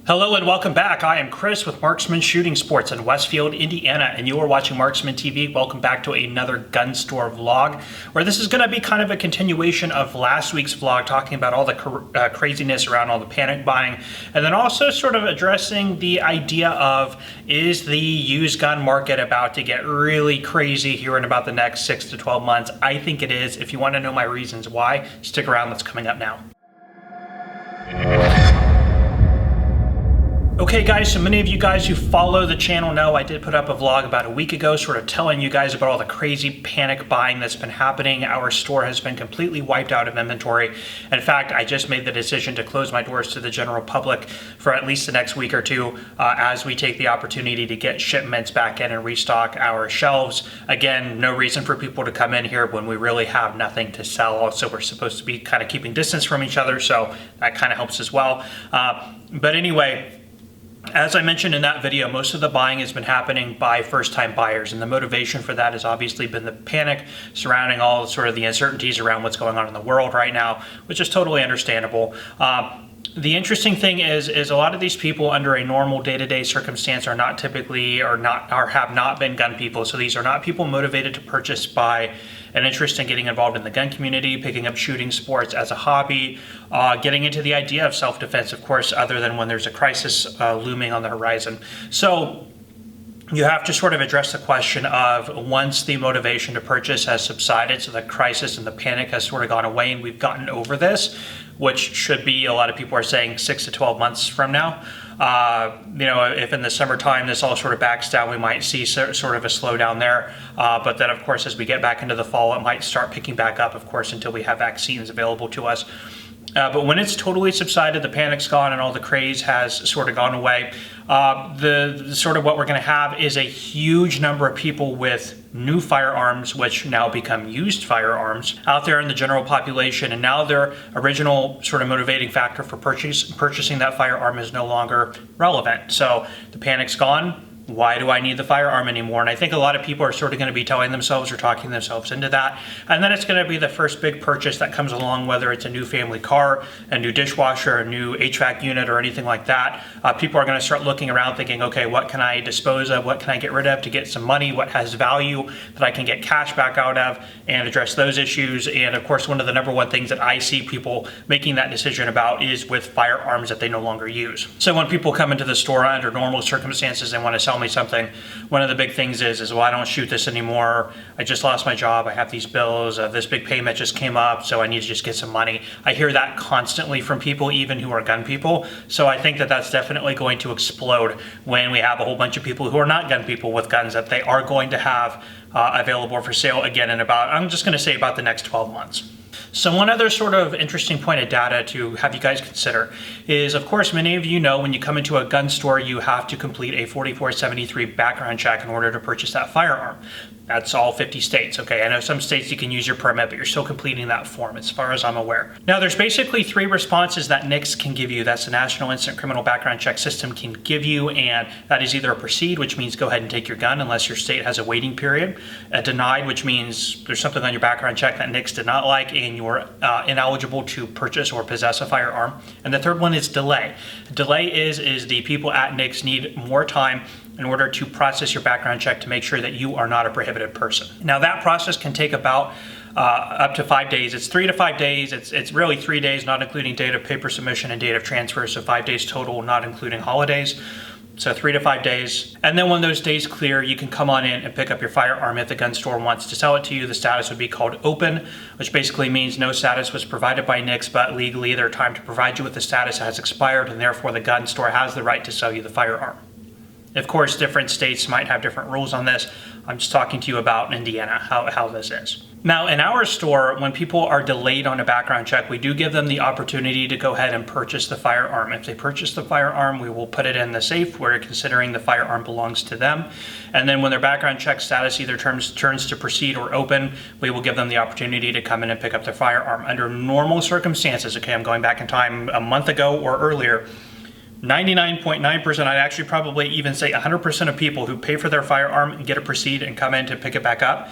Hello and welcome back. I am Chris with Marksman Shooting Sports in Westfield, Indiana, and you are watching Marksman TV. Welcome back to another gun store vlog, where this is going to be kind of a continuation of last week's vlog, talking about all the craziness around all the panic buying, and then also sort of addressing the idea of, is the used gun market about to get really crazy here in about the next 6 to 12 months? I think it is. If you want to know my reasons why, stick around. That's coming up now. Okay guys, so many of you guys who follow the channel know I did put up a vlog about a week ago sort of telling you guys about all the crazy panic buying that's been happening. Our store has been completely wiped out of inventory. In fact, I just made the decision to close my doors to the general public for at least the next week or two as we take the opportunity to get shipments back in and restock our shelves. Again, no reason for people to come in here when we really have nothing to sell. Also, we're supposed to be kind of keeping distance from each other, so that kind of helps as well. But anyway, as I mentioned in that video, most of the buying has been happening by first-time buyers, and the motivation for that has obviously been the panic surrounding all sort of the uncertainties around what's going on in the world right now, which is totally understandable. The interesting thing is a lot of these people under a normal day-to-day circumstance are not typically or have not been gun people. So these are not people motivated to purchase by an interest in getting involved in the gun community, picking up shooting sports as a hobby, getting into the idea of self-defense, of course, other than when there's a crisis looming on the horizon. So you have to sort of address the question of, once the motivation to purchase has subsided, so the crisis and the panic has sort of gone away and we've gotten over this, which should be, a lot of people are saying, 6 to 12 months from now. You know, if in the summertime this all sort of backs down, we might see sort of a slowdown there. But then, of course, as we get back into the fall, it might start picking back up, of course, until we have vaccines available to us. But when it's totally subsided, the panic's gone and all the craze has sort of gone away, the sort of what we're going to have is a huge number of people with new firearms, which now become used firearms, out there in the general population. And now their original sort of motivating factor for purchasing that firearm is no longer relevant. So the panic's gone. Why do I need the firearm anymore? And I think a lot of people are sort of going to be telling themselves or talking themselves into that. And then it's going to be the first big purchase that comes along, whether it's a new family car, a new dishwasher, a new HVAC unit, or anything like that. People are going to start looking around thinking, okay, what can I dispose of? What can I get rid of to get some money? What has value that I can get cash back out of, and address those issues? And of course, one of the number one things that I see people making that decision about is with firearms that they no longer use. So when people come into the store under normal circumstances and want to sell me something, one of the big things is, well, I don't shoot this anymore. I just lost my job. I have these bills. This big payment just came up, so I need to just get some money. I hear that constantly from people, even who are gun people. So I think that that's definitely going to explode when we have a whole bunch of people who are not gun people with guns that they are going to have available for sale again in about, I'm just going to say, about the next 12 months. So one other sort of interesting point of data to have you guys consider is, of course, many of you know when you come into a gun store, you have to complete a 4473 background check in order to purchase that firearm. That's all 50 states, okay? I know some states you can use your permit, but you're still completing that form as far as I'm aware. Now, there's basically 3 responses that NICS can give you. That's the National Instant Criminal Background Check System can give you, and that is either a proceed, which means go ahead and take your gun unless your state has a waiting period, a denied, which means there's something on your background check that NICS did not like and you're ineligible to purchase or possess a firearm. And the third one is delay. Delay is the people at NICS need more time in order to process your background check to make sure that you are not a prohibited person. Now that process can take about up to 5 days. It's 3 to 5 days. It's really 3 days, not including date of paper submission and date of transfer. So 5 days total, not including holidays. So 3 to 5 days. And then when those days clear, you can come on in and pick up your firearm. If the gun store wants to sell it to you, the status would be called open, which basically means no status was provided by NICS, but legally their time to provide you with the status has expired, and therefore the gun store has the right to sell you the firearm. Of course, different states might have different rules on this. I'm just talking to you about Indiana, how this is. Now, in our store, when people are delayed on a background check, we do give them the opportunity to go ahead and purchase the firearm. If they purchase the firearm, we will put it in the safe where, considering the firearm belongs to them. And then when their background check status either turns to proceed or open, we will give them the opportunity to come in and pick up their firearm. Under normal circumstances, okay, I'm going back in time a month ago or earlier, 99.9%, I'd actually probably even say 100% of people who pay for their firearm and get a proceed and come in to pick it back up,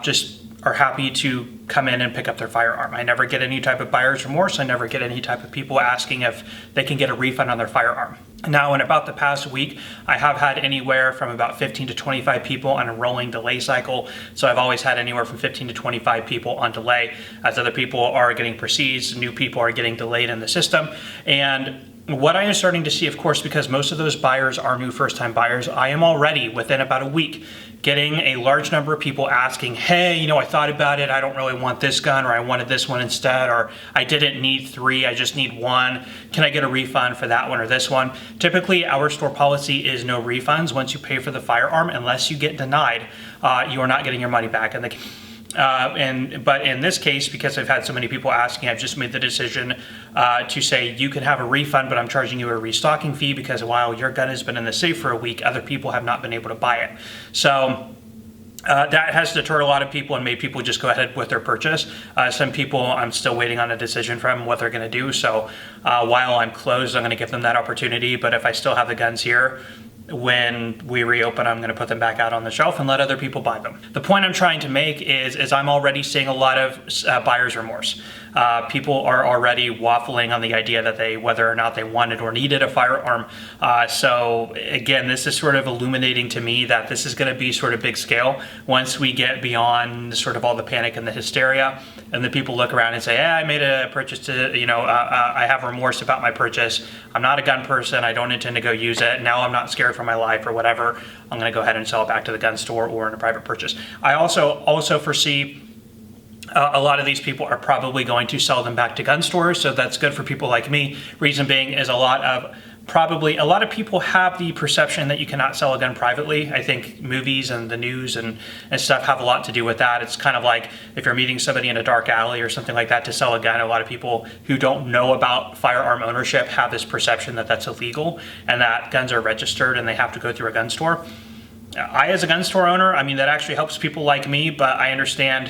just are happy to come in and pick up their firearm. I never get any type of buyer's remorse. I never get any type of people asking if they can get a refund on their firearm. Now, in about the past week, I have had anywhere from about 15 to 25 people on a rolling delay cycle. So I've always had anywhere from 15 to 25 people on delay as other people are getting proceeds, new people are getting delayed in the system. And what I am starting to see, of course, because most of those buyers are new first-time buyers, I am already within about a week getting a large number of people asking, hey, I thought about it, I don't really want this gun, or I wanted this one instead, or I didn't need 3, I just need 1. Can I get a refund for that one or this one? Typically, our store policy is no refunds once you pay for the firearm, unless you get denied. You are not getting your money back. But in this case, because I've had so many people asking, I've just made the decision to say you can have a refund, but I'm charging you a restocking fee because while your gun has been in the safe for a week, other people have not been able to buy it. So that has deterred a lot of people and made people just go ahead with their purchase. Some people I'm still waiting on a decision from what they're going to do. So while I'm closed, I'm going to give them that opportunity. But if I still have the guns here, when we reopen, I'm going to put them back out on the shelf and let other people buy them. The point I'm trying to make is I'm already seeing a lot of buyer's remorse. People are already waffling on the idea that whether or not they wanted or needed a firearm. So again, this is sort of illuminating to me that this is going to be sort of big scale once we get beyond sort of all the panic and the hysteria, and the people look around and say, hey, I made a purchase to, I have remorse about my purchase. I'm not a gun person. I don't intend to go use it. Now I'm not scared for my life or whatever. I'm going to go ahead and sell it back to the gun store or in a private purchase. I also foresee a lot of these people are probably going to sell them back to gun stores, so that's good for people like me. Reason being is a lot of people have the perception that you cannot sell a gun privately. I think movies and the news and stuff have a lot to do with that. It's kind of like if you're meeting somebody in a dark alley or something like that to sell a gun, a lot of people who don't know about firearm ownership have this perception that that's illegal and that guns are registered and they have to go through a gun store. I, as a gun store owner, that actually helps people like me, but I understand,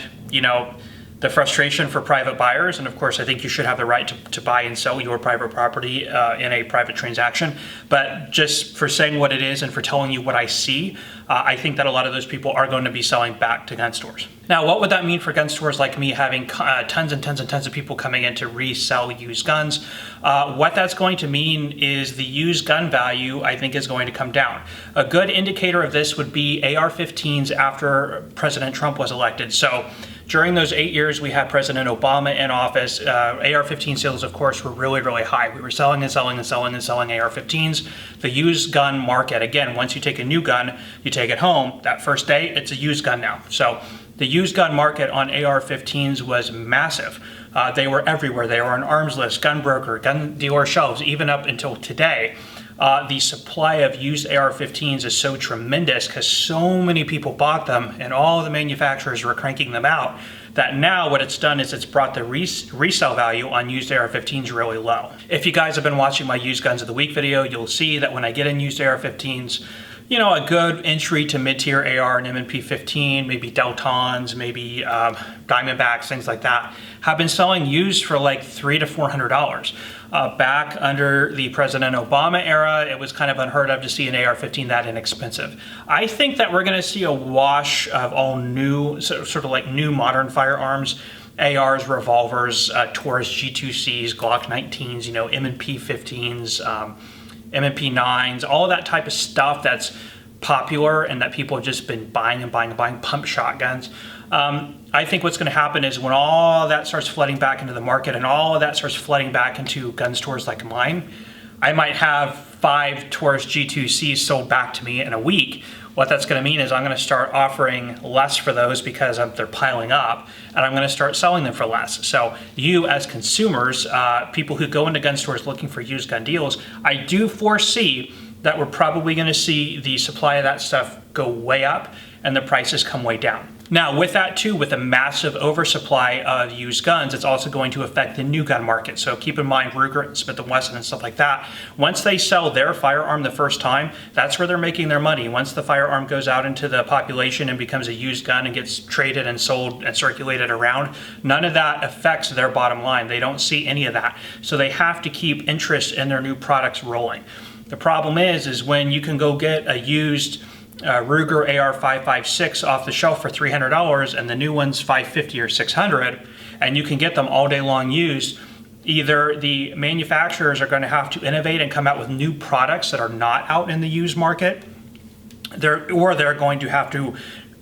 the frustration for private buyers. And of course, I think you should have the right to buy and sell your private property in a private transaction. But just for saying what it is and for telling you what I see, I think that a lot of those people are going to be selling back to gun stores. Now, what would that mean for gun stores like me having tons and tons and tons of people coming in to resell used guns? What that's going to mean is the used gun value, I think, is going to come down. A good indicator of this would be AR-15s after President Trump was elected. So during those 8 years we had President Obama in office, AR-15 sales, of course, were really, really high. We were selling and selling and selling and selling AR-15s. The used gun market, again, once you take a new gun, you take it home, that first day, it's a used gun now. So the used gun market on AR-15s was massive. They were everywhere. They were on arms list, gun broker, gun dealer shelves, even up until today. The supply of used AR-15s is so tremendous because so many people bought them and all the manufacturers were cranking them out that now what it's done is it's brought the resale value on used AR-15s really low. If you guys have been watching my used guns of the week video, you'll see that when I get in used AR-15s, a good entry to mid-tier AR and M&P 15, maybe Deltons, maybe Diamondbacks, things like that, have been selling used for like $300 to $400. Back under the President Obama era, it was kind of unheard of to see an AR-15 that inexpensive. I think that we're going to see a wash of all new, sort of like new modern firearms. ARs, revolvers, Taurus G2Cs, Glock 19s, M&P 15s, M&P 9s, all of that type of stuff that's popular and that people have just been buying and buying and buying, pump shotguns. I think what's going to happen is when all that starts flooding back into the market and all of that starts flooding back into gun stores like mine, I might have 5 Taurus G2Cs sold back to me in a week. What that's going to mean is I'm going to start offering less for those because they're piling up, and I'm going to start selling them for less. So you as consumers, people who go into gun stores looking for used gun deals, I do foresee that we're probably going to see the supply of that stuff go way up and the prices come way down. Now, with that too, with a massive oversupply of used guns, it's also going to affect the new gun market. So keep in mind Ruger and Smith & Wesson and stuff like that. Once they sell their firearm the first time, that's where they're making their money. Once the firearm goes out into the population and becomes a used gun and gets traded and sold and circulated around, none of that affects their bottom line. They don't see any of that. So they have to keep interest in their new products rolling. The problem is when you can go get a used Ruger AR-556 off the shelf for $300 and the new one's $550 or $600, and you can get them all day long used, either the manufacturers are going to have to innovate and come out with new products that are not out in the used market, or they're going to have to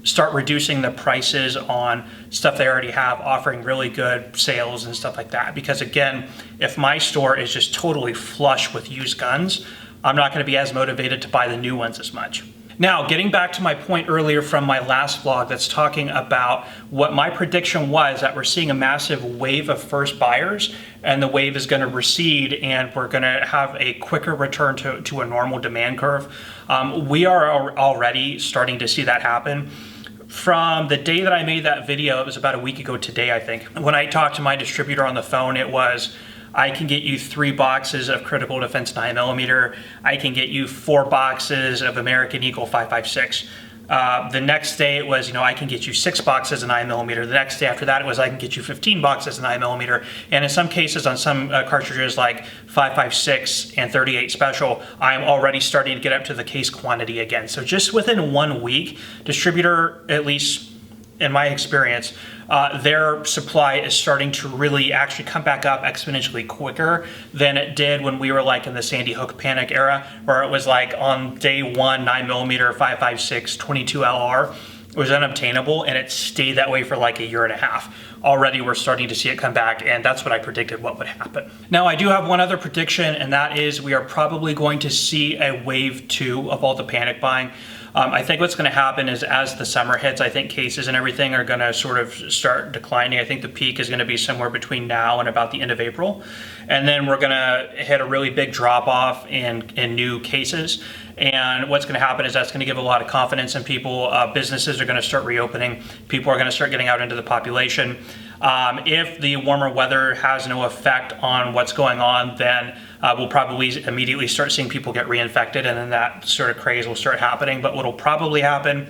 start reducing the prices on stuff they already have, offering really good sales and stuff like that. Because again, if my store is just totally flush with used guns, I'm not going to be as motivated to buy the new ones as much. Now, getting back to my point earlier from my last vlog that's talking about what my prediction was, that we're seeing a massive wave of first buyers and the wave is going to recede and we're going to have a quicker return to a normal demand curve. We are already starting to see that happen. From the day that I made that video, it was about a week ago today, I think. When I talked to my distributor on the phone, it was, I can get you 3 boxes of Critical Defense 9mm. I can get you 4 boxes of American Eagle 5.56. The next day it was, I can get you 6 boxes of 9mm. The next day after that it was, I can get you 15 boxes of 9mm. And in some cases, on some cartridges like 5.56 and 38 Special, I'm already starting to get up to the case quantity again. So just within 1 week, distributor, at least in my experience, their supply is starting to really actually come back up exponentially quicker than it did when we were like in the Sandy Hook panic era, where it was like on day 1, 9mm, 5.56, 22 LR was unobtainable, and it stayed that way for like a year and a half. Already we're starting to see it come back, and that's what I predicted what would happen. Now, I do have one other prediction, and that is we are probably going to see a wave 2 of all the panic buying. I think what's going to happen is as the summer hits, I think cases and everything are going to sort of start declining. I think the peak is going to be somewhere between now and about the end of April. And then we're going to hit a really big drop off in new cases. And what's going to happen is that's going to give a lot of confidence in people. Businesses are going to start reopening. People are going to start getting out into the population. If the warmer weather has no effect on what's going on, then we'll probably immediately start seeing people get reinfected, and then that sort of craze will start happening. But what will probably happen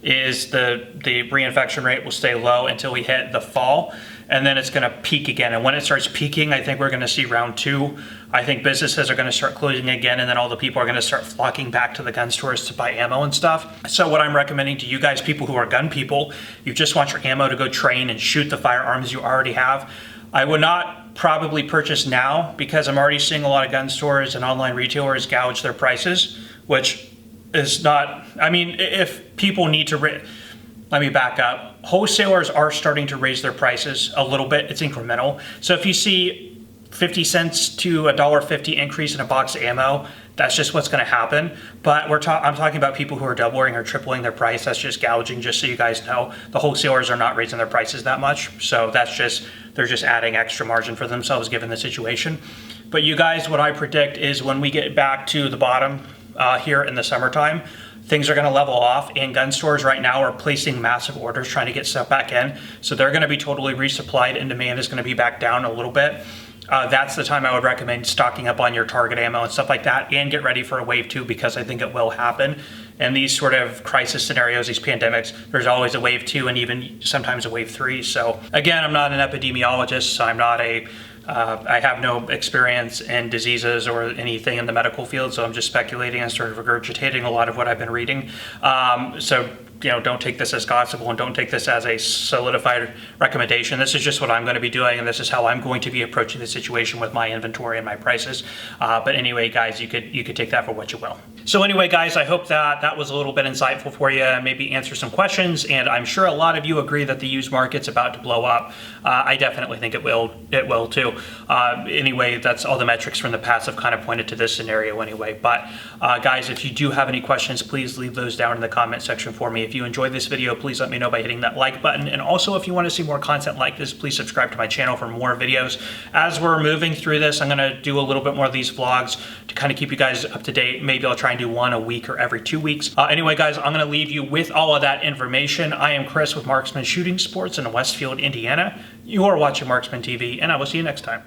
is the reinfection rate will stay low until we hit the fall, and then it's going to peak again. And when it starts peaking, I think we're going to see round 2. I think businesses are going to start closing again, and then all the people are going to start flocking back to the gun stores to buy ammo and stuff. So what I'm recommending to you guys, people who are gun people, you just want your ammo to go train and shoot the firearms you already have, I would not probably purchase now, because I'm already seeing a lot of gun stores and online retailers gouge their prices, which is not, I mean, if people need to, let me back up. Wholesalers are starting to raise their prices a little bit. It's incremental. So if you see 50 cents to $1.50 increase in a box of ammo, that's just what's going to happen. But I'm talking about people who are doubling or tripling their price. That's just gouging, just so you guys know. The wholesalers are not raising their prices that much. So that's just, they're just adding extra margin for themselves given the situation. But you guys, what I predict is when we get back to the bottom here in the summertime, things are going to level off, and gun stores right now are placing massive orders trying to get stuff back in. So they're going to be totally resupplied, and demand is going to be back down a little bit. That's the time I would recommend stocking up on your target ammo and stuff like that, and get ready for a wave 2, because I think it will happen. And these sort of crisis scenarios, these pandemics, there's always a wave 2 and even sometimes a wave 3. So again, I'm not an epidemiologist. I'm not I have no experience in diseases or anything in the medical field, so I'm just speculating and sort of regurgitating a lot of what I've been reading. So don't take this as gospel, and don't take this as a solidified recommendation. This is just what I'm going to be doing, and this is how I'm going to be approaching the situation with my inventory and my prices. But anyway, guys, you could take that for what you will. So anyway, guys, I hope that was a little bit insightful for you, maybe answer some questions, and I'm sure a lot of you agree that the used market's about to blow up. I definitely think it will too. Anyway, that's all the metrics from the past have kind of pointed to this scenario anyway. But guys, if you do have any questions, please leave those down in the comment section for me. If you enjoyed this video, please let me know by hitting that like button. And also, if you want to see more content like this, please subscribe to my channel for more videos. As we're moving through this, I'm going to do a little bit more of these vlogs to kind of keep you guys up to date. Maybe I'll try and do one a week or every 2 weeks. Anyway, guys, I'm going to leave you with all of that information. I am Chris with Marksman Shooting Sports in Westfield, Indiana. You are watching Marksman TV, and I will see you next time.